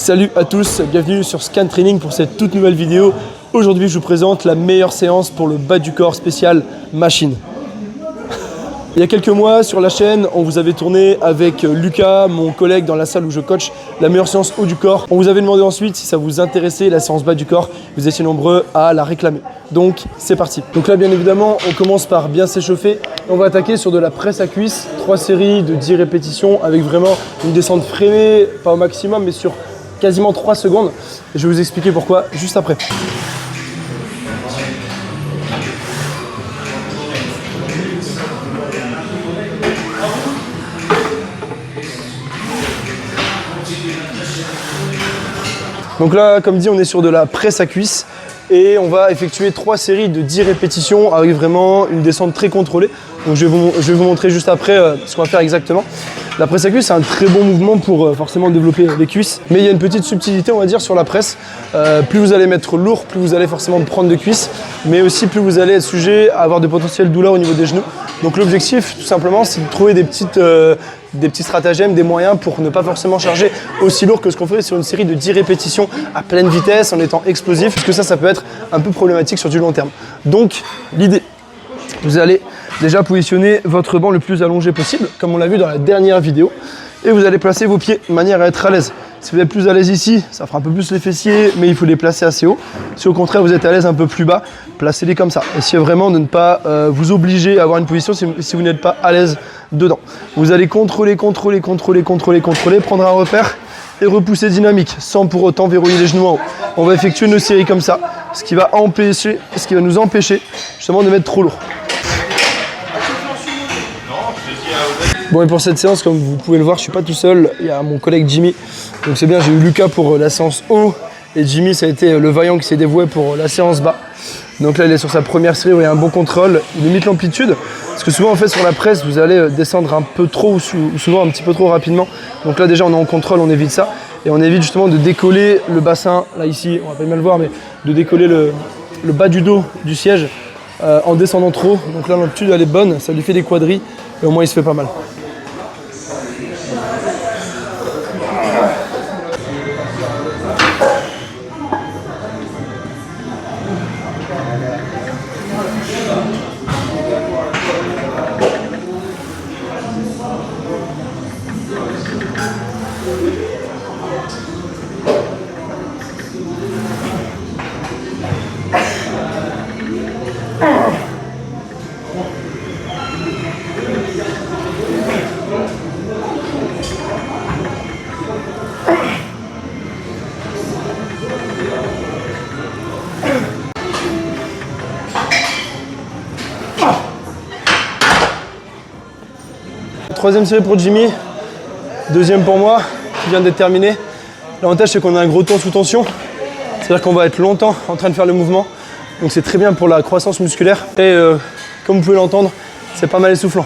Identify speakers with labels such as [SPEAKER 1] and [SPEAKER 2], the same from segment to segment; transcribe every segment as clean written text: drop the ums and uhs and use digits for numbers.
[SPEAKER 1] Salut à tous, bienvenue sur Scan Training pour cette toute nouvelle vidéo. Aujourd'hui, je vous présente la meilleure séance pour le bas du corps spécial machine. Il y a quelques mois sur la chaîne, on vous avait tourné avec Lucas, mon collègue dans la salle où je coach, la meilleure séance haut du corps. On vous avait demandé ensuite si ça vous intéressait la séance bas du corps. Vous étiez nombreux à la réclamer. Donc c'est parti. Donc là bien évidemment, on commence par bien s'échauffer. On va attaquer sur de la presse à cuisse, 3 séries de 10 répétitions avec vraiment une descente freinée, pas au maximum mais sur quasiment 3 secondes. Et je vais vous expliquer pourquoi juste après. Donc là, comme dit, on est sur de la presse à cuisse et on va effectuer 3 séries de 10 répétitions avec vraiment une descente très contrôlée. Donc je vais vous montrer juste après ce qu'on va faire exactement. La presse à cuisse, c'est un très bon mouvement pour forcément développer les cuisses. Mais il y a une petite subtilité, on va dire, sur la presse. Plus vous allez mettre lourd, plus vous allez forcément prendre de cuisses, mais aussi plus vous allez être sujet à avoir de potentielles douleurs au niveau des genoux. Donc l'objectif, tout simplement, c'est de trouver des petits stratagèmes, des moyens pour ne pas forcément charger aussi lourd que ce qu'on ferait sur une série de 10 répétitions à pleine vitesse en étant explosif, parce que ça peut être un peu problématique sur du long terme. Donc l'idée, vous allez déjà positionner votre banc le plus allongé possible, comme on l'a vu dans la dernière vidéo, et vous allez placer vos pieds de manière à être à l'aise. Si vous êtes plus à l'aise ici, ça fera un peu plus les fessiers, mais il faut les placer assez haut. Si au contraire vous êtes à l'aise un peu plus bas, placez-les comme ça. Essayez vraiment de ne pas vous obliger à avoir une position si vous n'êtes pas à l'aise dedans. Vous allez contrôler, prendre un repère et repousser dynamique, sans pour autant verrouiller les genoux en haut. On va effectuer nos séries comme ça, ce qui va nous empêcher justement de mettre trop lourd. Bon, et pour cette séance, comme vous pouvez le voir, je suis pas tout seul, il y a mon collègue Jimmy. Donc c'est bien, j'ai eu Lucas pour la séance haut et Jimmy, ça a été le vaillant qui s'est dévoué pour la séance bas. Donc là, il est sur sa première série où il y a un bon contrôle, il limite l'amplitude. Parce que souvent, en fait, sur la presse, vous allez descendre un peu trop ou souvent un petit peu trop rapidement. Donc là, déjà, on est en contrôle, on évite ça. Et on évite justement de décoller le bassin, là ici, on va pas mal le voir, mais de décoller le bas du dos du siège en descendant trop. Donc là, l'amplitude, elle est bonne, ça lui fait des quadrilles et au moins, il se fait pas mal. Troisième série pour Jimmy, deuxième pour moi, qui vient d'être terminé. L'avantage c'est qu'on a un gros temps sous tension, c'est-à-dire qu'on va être longtemps en train de faire le mouvement, donc c'est très bien pour la croissance musculaire. Et comme vous pouvez l'entendre, c'est pas mal essoufflant,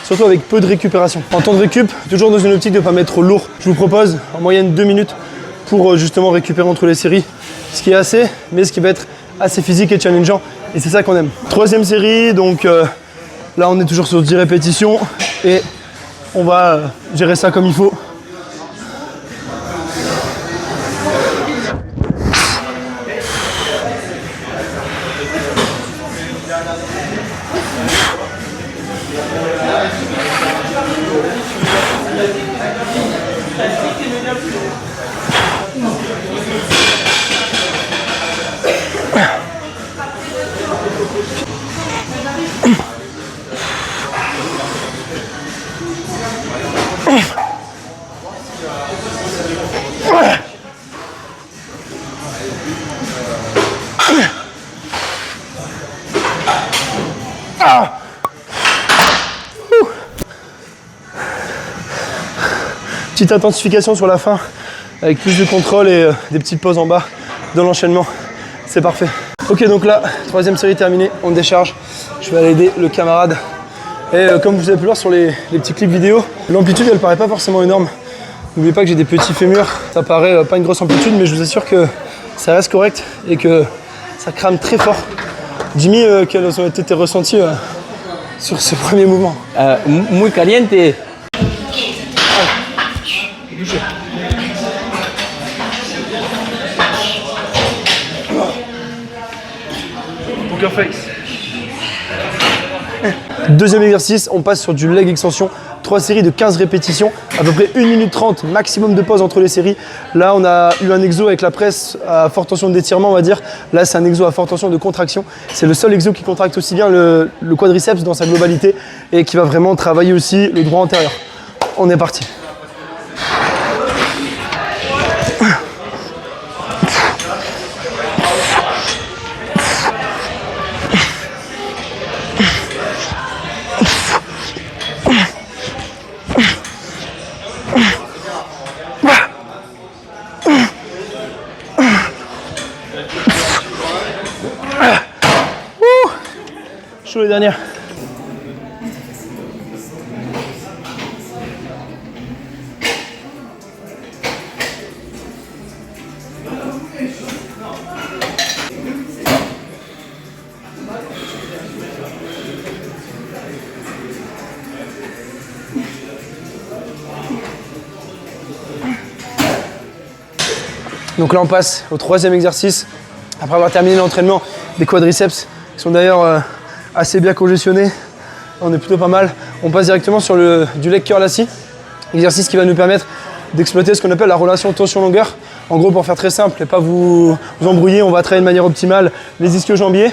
[SPEAKER 1] surtout avec peu de récupération. En temps de récup, toujours dans une optique de ne pas mettre trop lourd, je vous propose en moyenne 2 minutes pour justement récupérer entre les séries, ce qui est assez, mais ce qui va être assez physique et challengeant, et c'est ça qu'on aime. Troisième série, donc là on est toujours sur 10 répétitions, et on va gérer ça comme il faut. Petite intensification sur la fin avec plus de contrôle et des petites pauses en bas dans l'enchaînement, c'est parfait. Ok, donc là, troisième série terminée, on décharge. Je vais aller aider le camarade. Et comme vous avez pu le voir sur les petits clips vidéo, l'amplitude elle paraît pas forcément énorme. N'oubliez pas que j'ai des petits fémurs, ça paraît pas une grosse amplitude, mais je vous assure que ça reste correct et que ça crame très fort. Jimmy, quels ont été tes ressentis sur ce premier mouvement?
[SPEAKER 2] Muy caliente.
[SPEAKER 1] Poker face. Deuxième exercice, on passe sur du leg extension. 3 séries de 15 répétitions, à peu près 1 minute 30, maximum de pause entre les séries. Là, on a eu un exo avec la presse à forte tension d'étirement, on va dire. Là, c'est un exo à forte tension de contraction. C'est le seul exo qui contracte aussi bien le quadriceps dans sa globalité et qui va vraiment travailler aussi le droit antérieur. On est parti. Chaud les dernières. Donc là on passe au troisième exercice, après avoir terminé l'entraînement des quadriceps, qui sont d'ailleurs assez bien congestionnés, on est plutôt pas mal. On passe directement sur du leg curl assis, exercice qui va nous permettre d'exploiter ce qu'on appelle la relation tension-longueur. En gros, pour faire très simple et pas vous embrouiller, on va travailler de manière optimale les ischio-jambiers.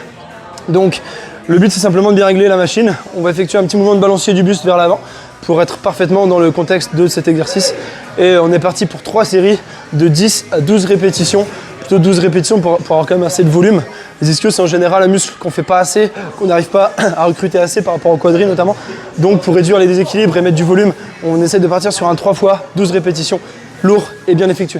[SPEAKER 1] Donc le but c'est simplement de bien régler la machine. On va effectuer un petit mouvement de balancier du buste vers l'avant pour être parfaitement dans le contexte de cet exercice. Et on est parti pour 3 séries de 10 à 12 répétitions. Plutôt 12 répétitions pour avoir quand même assez de volume. Les ischios, c'est en général un muscle qu'on ne fait pas assez, qu'on n'arrive pas à recruter assez par rapport au quadri notamment. Donc pour réduire les déséquilibres et mettre du volume, on essaie de partir sur un 3 fois 12 répétitions, lourd et bien effectué.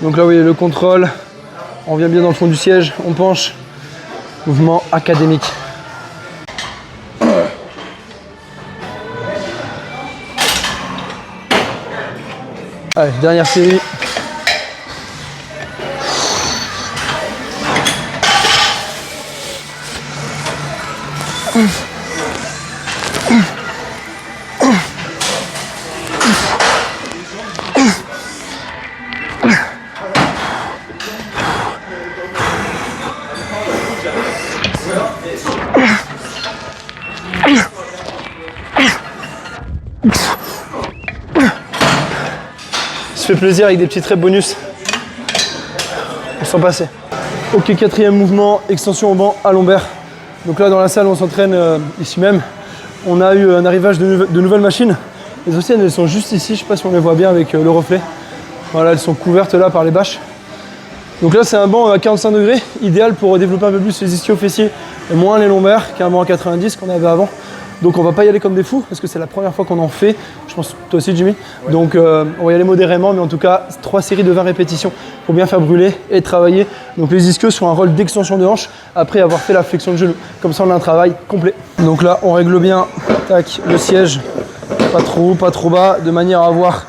[SPEAKER 1] Donc là, vous voyez le contrôle, on vient bien dans le fond du siège, on penche, mouvement académique. Allez, dernière série. Se fait plaisir avec des petits traits bonus. On s'en passait. Ok, quatrième mouvement, extension au banc à lombaire. Donc là dans la salle on s'entraîne ici même. On a eu un arrivage de nouvelles machines. Les anciennes elles sont juste ici, je sais pas si on les voit bien avec le reflet. Voilà, elles sont couvertes là par les bâches. Donc là c'est un banc à 45 degrés, idéal pour développer un peu plus les ischio-fessiers et moins les lombaires qu'un banc à 90 qu'on avait avant. Donc on va pas y aller comme des fous parce que c'est la première fois qu'on en fait, je pense toi aussi Jimmy. Donc on va y aller modérément, mais en tout cas 3 séries de 20 répétitions pour bien faire brûler et travailler. Donc les ischios sont un rôle d'extension de hanche après avoir fait la flexion de genou. Comme ça on a un travail complet. Donc là on règle bien, tac, le siège, pas trop haut, pas trop bas, de manière à avoir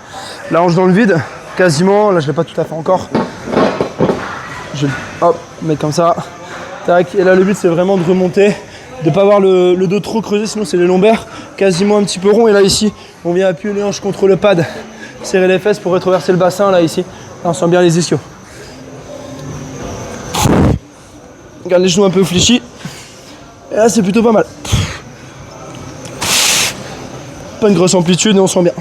[SPEAKER 1] la hanche dans le vide, quasiment. Là je l'ai pas tout à fait encore. Je hop, mettre comme ça, tac. Et là le but c'est vraiment de remonter, de ne pas avoir le dos trop creusé, sinon c'est les lombaires quasiment un petit peu rond. Et là ici, on vient appuyer les hanches contre le pad, serrer les fesses pour rétroverser le bassin là ici. Là, on sent bien les ischios. Regarde les genoux un peu fléchis. Et là c'est plutôt pas mal. Pas une grosse amplitude, mais on sent bien.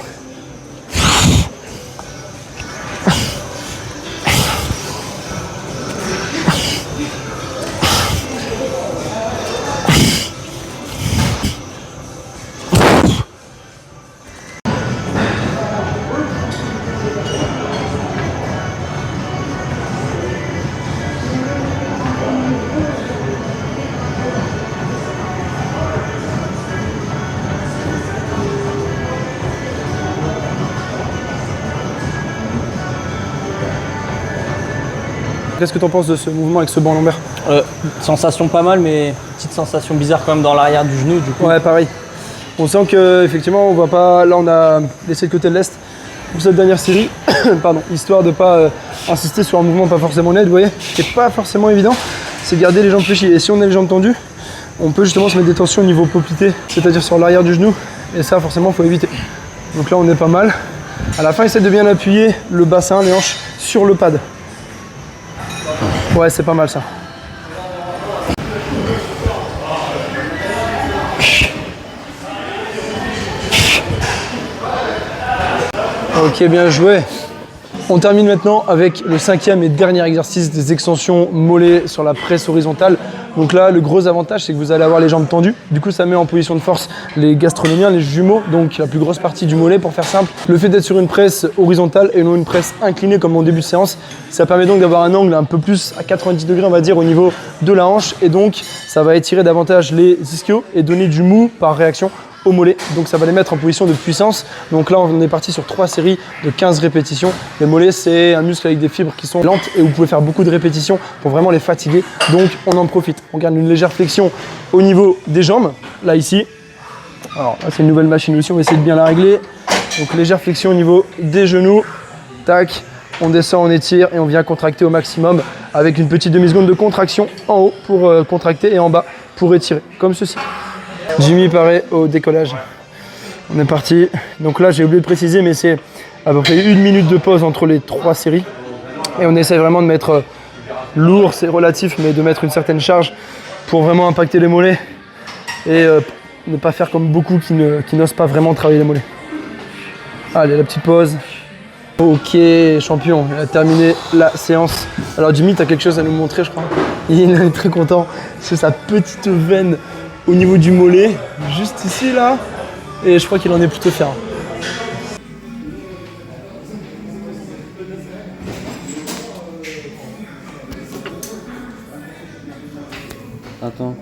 [SPEAKER 1] Qu'est-ce que tu en penses de ce mouvement avec ce banc lombaire?
[SPEAKER 2] Sensation pas mal, mais petite sensation bizarre quand même dans l'arrière du genou du coup.
[SPEAKER 1] Ouais, pareil. On sent que effectivement on va pas. Là on a laissé le côté de l'est pour cette dernière série, pardon, histoire de ne pas insister sur un mouvement pas forcément net, vous voyez, qui n'est pas forcément évident, c'est garder les jambes fléchies. Et si on a les jambes tendues, on peut justement se mettre des tensions au niveau poplité, c'est-à-dire sur l'arrière du genou, et ça forcément il faut éviter. Donc là on est pas mal. À la fin, essaie de bien appuyer le bassin, les hanches sur le pad. Ouais, c'est pas mal ça. Ok, bien joué. On termine maintenant avec le 5e et dernier exercice des extensions mollets sur la presse horizontale. Donc là, le gros avantage, c'est que vous allez avoir les jambes tendues. Du coup, ça met en position de force les gastronémiens, les jumeaux, donc la plus grosse partie du mollet, pour faire simple. Le fait d'être sur une presse horizontale et non une presse inclinée comme en début de séance, ça permet donc d'avoir un angle un peu plus à 90 degrés, on va dire, au niveau de la hanche. Et donc, ça va étirer davantage les ischios et donner du mou par réaction au mollet, donc ça va les mettre en position de puissance. Donc là on est parti sur 3 séries de 15 répétitions. Les mollets, c'est un muscle avec des fibres qui sont lentes et vous pouvez faire beaucoup de répétitions pour vraiment les fatiguer, donc on en profite. On garde une légère flexion au niveau des jambes, là ici. Alors là c'est une nouvelle machine aussi, on va essayer de bien la régler. Donc légère flexion au niveau des genoux, tac, on descend, on étire et on vient contracter au maximum avec une petite demi-seconde de contraction en haut pour contracter et en bas pour étirer, comme ceci. Jimmy paraît au décollage. On est parti. Donc là, j'ai oublié de préciser, mais c'est à peu près 1 minute de pause entre les 3 séries. Et on essaie vraiment de mettre lourd, c'est relatif, mais de mettre une certaine charge pour vraiment impacter les mollets et ne pas faire comme beaucoup qui n'osent pas vraiment travailler les mollets. Allez, la petite pause. Ok, champion, il a terminé la séance. Alors Jimmy, tu as quelque chose à nous montrer, je crois. Il est très content. C'est sa petite veine au niveau du mollet, juste ici là, et je crois qu'il en est plutôt fier.
[SPEAKER 2] Attends.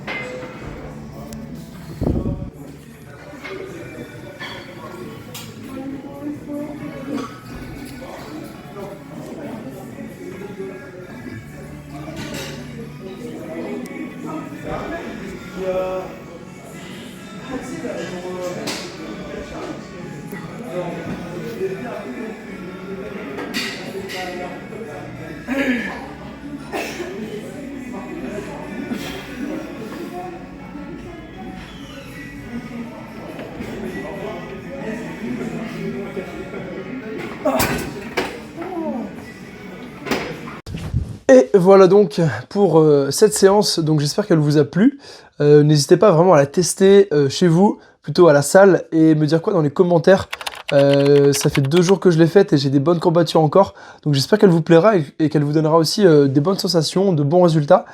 [SPEAKER 1] Et voilà donc pour cette séance, donc j'espère qu'elle vous a plu. N'hésitez pas vraiment à la tester chez vous, plutôt à la salle, et me dire quoi dans les commentaires. Ça fait 2 jours que je l'ai faite et j'ai des bonnes courbatures encore, donc j'espère qu'elle vous plaira et qu'elle vous donnera aussi des bonnes sensations, de bons résultats.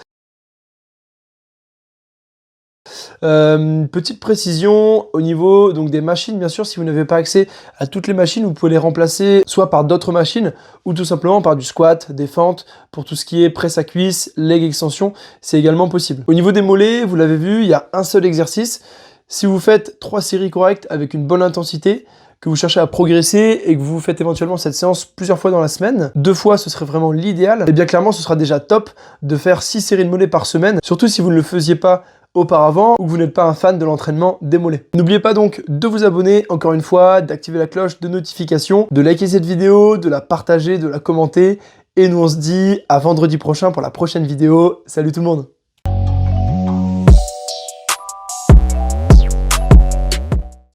[SPEAKER 1] Petite précision au niveau donc des machines, bien sûr, si vous n'avez pas accès à toutes les machines, vous pouvez les remplacer soit par d'autres machines ou tout simplement par du squat, des fentes. Pour tout ce qui est presse à cuisse, leg extension, c'est également possible. Au niveau des mollets, vous l'avez vu, il y a un seul exercice. Si vous faites 3 séries correctes avec une bonne intensité, que vous cherchez à progresser et que vous faites éventuellement cette séance plusieurs fois dans la semaine, 2 fois ce serait vraiment l'idéal, et bien clairement ce sera déjà top de faire 6 séries de mollets par semaine, surtout si vous ne le faisiez pas auparavant ou que vous n'êtes pas un fan de l'entraînement des mollets. N'oubliez pas donc de vous abonner, encore une fois, d'activer la cloche de notification, de liker cette vidéo, de la partager, de la commenter, et nous on se dit à vendredi prochain pour la prochaine vidéo. Salut tout le monde!